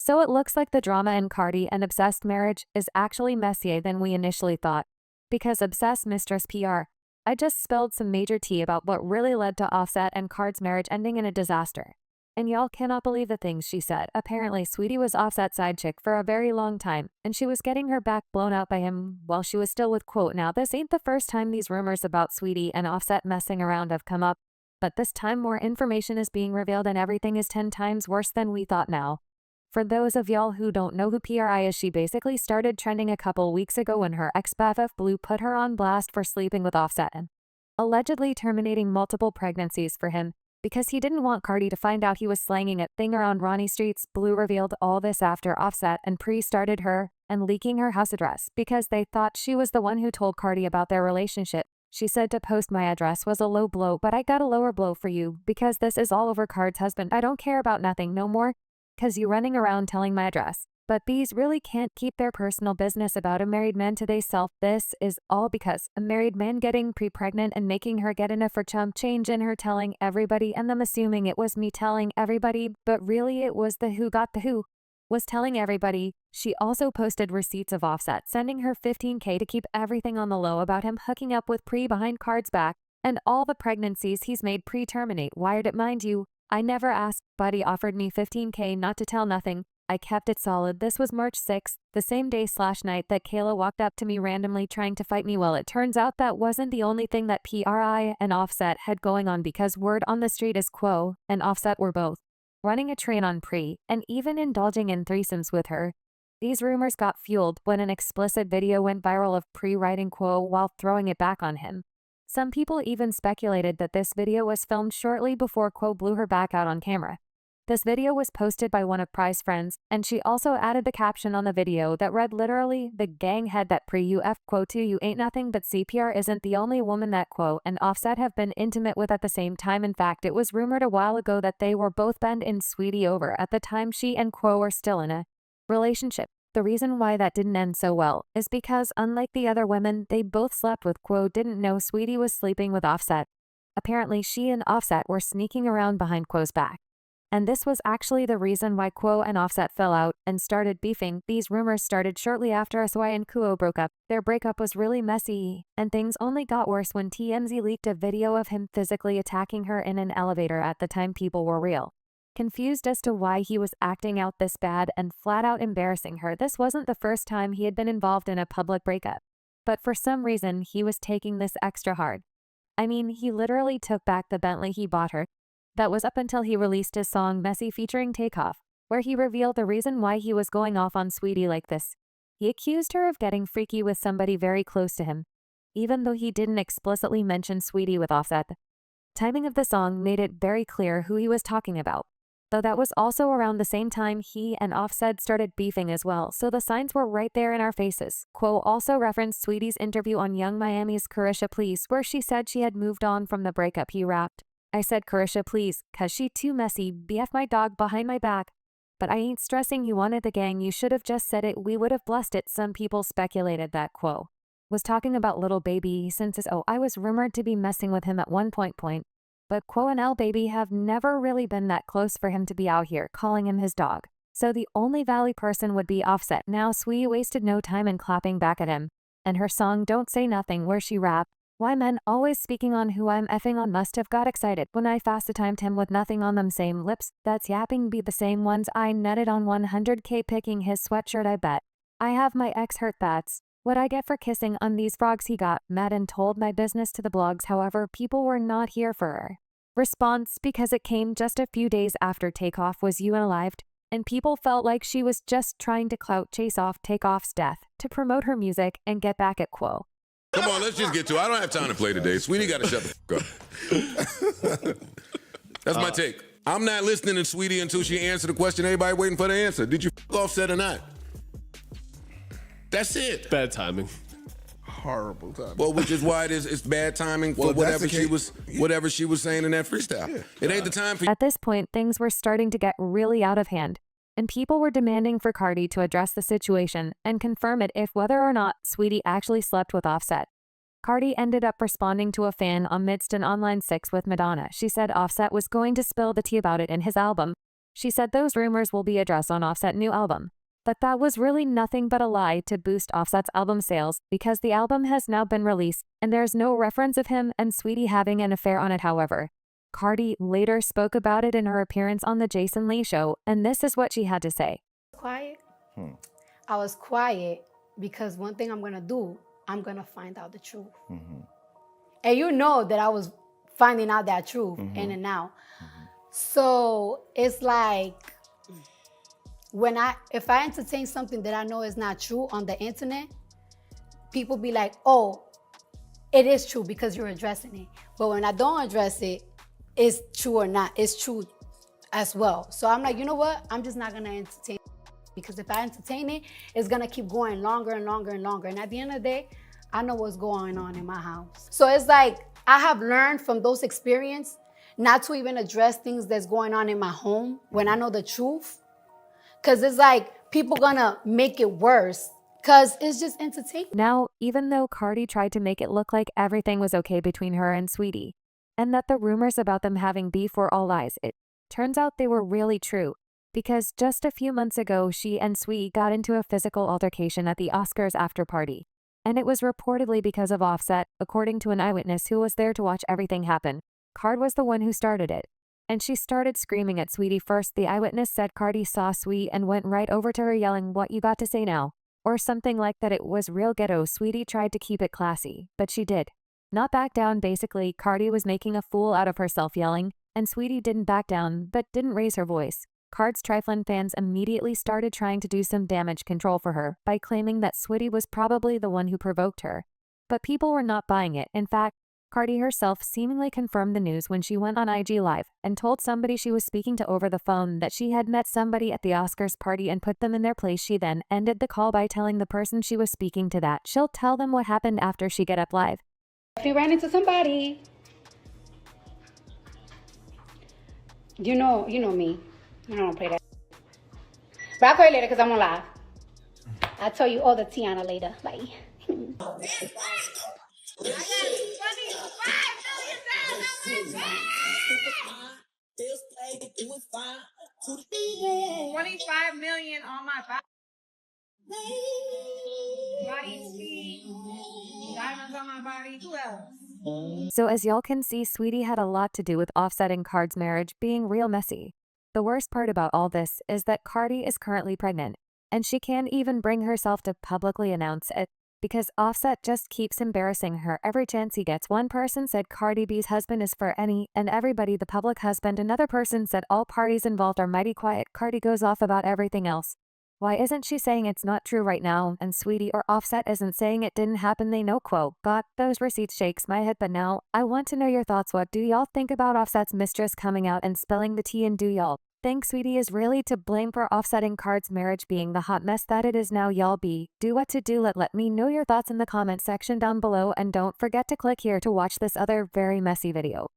So it looks like the drama in Cardi and Obsessed marriage is actually messier than we initially thought. Because Obsessed Mistress PR, I just spilled some major tea about what really led to Offset and Card's marriage ending in a disaster. And y'all cannot believe the things she said. Apparently, Saweetie was Offset's side chick for a very long time, and she was getting her back blown out by him while she was still with quote. Now, this ain't the first time these rumors about Saweetie and Offset messing around have come up, but this time more information is being revealed and everything is 10 times worse than we thought now. For those of y'all who don't know who PRI is, she basically started trending a couple weeks ago when her ex-BFF Blue put her on blast for sleeping with Offset and allegedly terminating multiple pregnancies for him because he didn't want Cardi to find out he was slanging a thing around Ronnie streets. Blue revealed all this after Offset and Pre started her and leaking her house address because they thought she was the one who told Cardi about their relationship. She said to post, "My address was a low blow, but I got a lower blow for you because this is all over Card's husband. I don't care about nothing no more because you running around telling my address." But bees really can't keep their personal business about a married man to theyself. This is all because a married man getting pregnant and making her get in a for chump change in her telling everybody and them assuming it was me telling everybody, but really it was the who got the who was telling everybody. She also posted receipts of Offset sending her $15K to keep everything on the low about him hooking up with Pre behind Card's back and all the pregnancies he's made Pre terminate. Wired it, mind you. I never asked, but he offered me $15K not to tell nothing. I kept it solid. This was March 6th, the same day/night that Kayla walked up to me randomly trying to fight me. Well, it turns out that wasn't the only thing that PRI and Offset had going on because word on the street is Quo and Offset were both running a train on Pre and even indulging in threesomes with her. These rumors got fueled when an explicit video went viral of Pre riding Quo while throwing it back on him. Some people even speculated that this video was filmed shortly before Quo blew her back out on camera. This video was posted by one of Pri's friends, and she also added the caption on the video that read literally, "The gang head that Pre you F Quo to you ain't nothing but CPR isn't the only woman that Quo and Offset have been intimate with at the same time. In fact, it was rumored a while ago that they were both bent in Saweetie over at the time she and Quo were still in a relationship. The reason why that didn't end so well is because unlike the other women they both slept with, Quo didn't know Saweetie was sleeping with Offset. Apparently she and Offset were sneaking around behind Quo's back. And this was actually the reason why Quo and Offset fell out and started beefing. These rumors started shortly after SY and Quo broke up. Their breakup was really messy, and things only got worse when TMZ leaked a video of him physically attacking her in an elevator. At the time, people were real confused as to why he was acting out this bad and flat out embarrassing her. This wasn't the first time he had been involved in a public breakup, but for some reason he was taking this extra hard. I mean, he literally took back the Bentley he bought her. That was up until he released his song Messy featuring Takeoff, where he revealed the reason why he was going off on Saweetie like this. He accused her of getting freaky with somebody very close to him, even though he didn't explicitly mention Saweetie with Offset. The timing of the song made it very clear who he was talking about, though that was also around the same time he and Offset started beefing as well, so the signs were right there in our faces. Quo also referenced Saweetie's interview on Young Miami's Carisha Please, where she said she had moved on from the breakup. He rapped, "I said Carisha please, cause she too messy, BF my dog behind my back. But I ain't stressing you wanted the gang, you should have just said it, we would have blessed it." Some people speculated that Quo was talking about Little Baby since his I was rumored to be messing with him at one point. But Quo and L Baby have never really been that close for him to be out here calling him his dog. So the only valid person would be Offset. Now Saweetie wasted no time in clapping back at him, and her song Don't Say Nothing, where she rapped, "Why men always speaking on who I'm effing on must have got excited when I fast-timed him with nothing on them same lips, that's yapping be the same ones I netted on 100K picking his sweatshirt. I bet I have my ex hurt, that's what I get for kissing on these frogs." He got mad and told my business to the blogs. However, people were not here for her response because it came just a few days after Takeoff was unalived, and people felt like she was just trying to clout chase off Takeoff's death to promote her music and get back at Quo. Come on, let's just get to it. I don't have time to play today. Saweetie got to shut the fuck up. That's my take. I'm not listening to Saweetie until she answers the question everybody waiting for the answer. Did you fuck Offset or not? That's it. Bad timing. Horrible timing. Well, which is why it's bad timing for whatever she was saying in that freestyle. Yeah. It ain't the time for. At this point, things were starting to get really out of hand, and people were demanding for Cardi to address the situation and confirm it if whether or not Saweetie actually slept with Offset. Cardi ended up responding to a fan amidst an online six with Madonna. She said Offset was going to spill the tea about it in his album. She said those rumors will be addressed on Offset's new album. But that was really nothing but a lie to boost Offset's album sales because the album has now been released and there's no reference of him and Saweetie having an affair on it. However, Cardi later spoke about it in her appearance on the Jason Lee show, and this is what she had to say. Quiet. I was quiet because one thing I'm gonna do, I'm gonna find out the truth. And you know that I was finding out that truth in and out. So it's like if I entertain something that I know is not true on the internet, people be like, oh, it is true because you're addressing it. But when I don't address it, it's true or not, it's true as well. So I'm like, you know what? I'm just not gonna entertain it because if I entertain it, it's gonna keep going longer and longer and longer. And at the end of the day, I know what's going on in my house. So it's like, I have learned from those experiences not to even address things that's going on in my home when I know the truth. Cause it's like, people gonna make it worse because it's just entertainment. Now, even though Cardi tried to make it look like everything was okay between her and Saweetie, and that the rumors about them having beef were all lies, it turns out they were really true. Because just a few months ago, she and Saweetie got into a physical altercation at the Oscars after party. And it was reportedly because of Offset, according to an eyewitness who was there to watch everything happen. Card was the one who started it. And she started screaming at Saweetie first. The eyewitness said Cardi saw Saweetie and went right over to her yelling, "What you got to say now?" Or something like that. It was real ghetto. Saweetie tried to keep it classy, but she did not back down. Basically, Cardi was making a fool out of herself yelling, and Saweetie didn't back down, but didn't raise her voice. Card's trifling fans immediately started trying to do some damage control for her by claiming that Saweetie was probably the one who provoked her. But people were not buying it. In fact, Cardi herself seemingly confirmed the news when she went on IG Live and told somebody she was speaking to over the phone that she had met somebody at the Oscars party and put them in their place. She then ended the call by telling the person she was speaking to that she'll tell them what happened after she get up live. If you ran into somebody, you know me. I don't play that. But I'll call you later because I'm on live. I'll tell you all the Tiana later. Bye. 25 million on my body speed, diamonds on my body. Who else? So as y'all can see, Saweetie had a lot to do with Offset and Card's marriage being real messy. The worst part about all this is that Cardi is currently pregnant, and she can't even bring herself to publicly announce it because Offset just keeps embarrassing her every chance he gets. One person said Cardi B's husband is for any and everybody, the public husband. Another person said all parties involved are mighty quiet. Cardi goes off about everything else. Why isn't she saying it's not true right now? And Saweetie or Offset isn't saying it didn't happen. They know, quote, got those receipts. Shakes my head. But now I want to know your thoughts. What do y'all think about Offset's Mistress coming out and spilling the tea? And do y'all think Saweetie is really to blame for Offset and Card's marriage being the hot mess that it is now? Y'all do what to do. Let me know your thoughts in the comment section down below, and don't forget to click here to watch this other very messy video.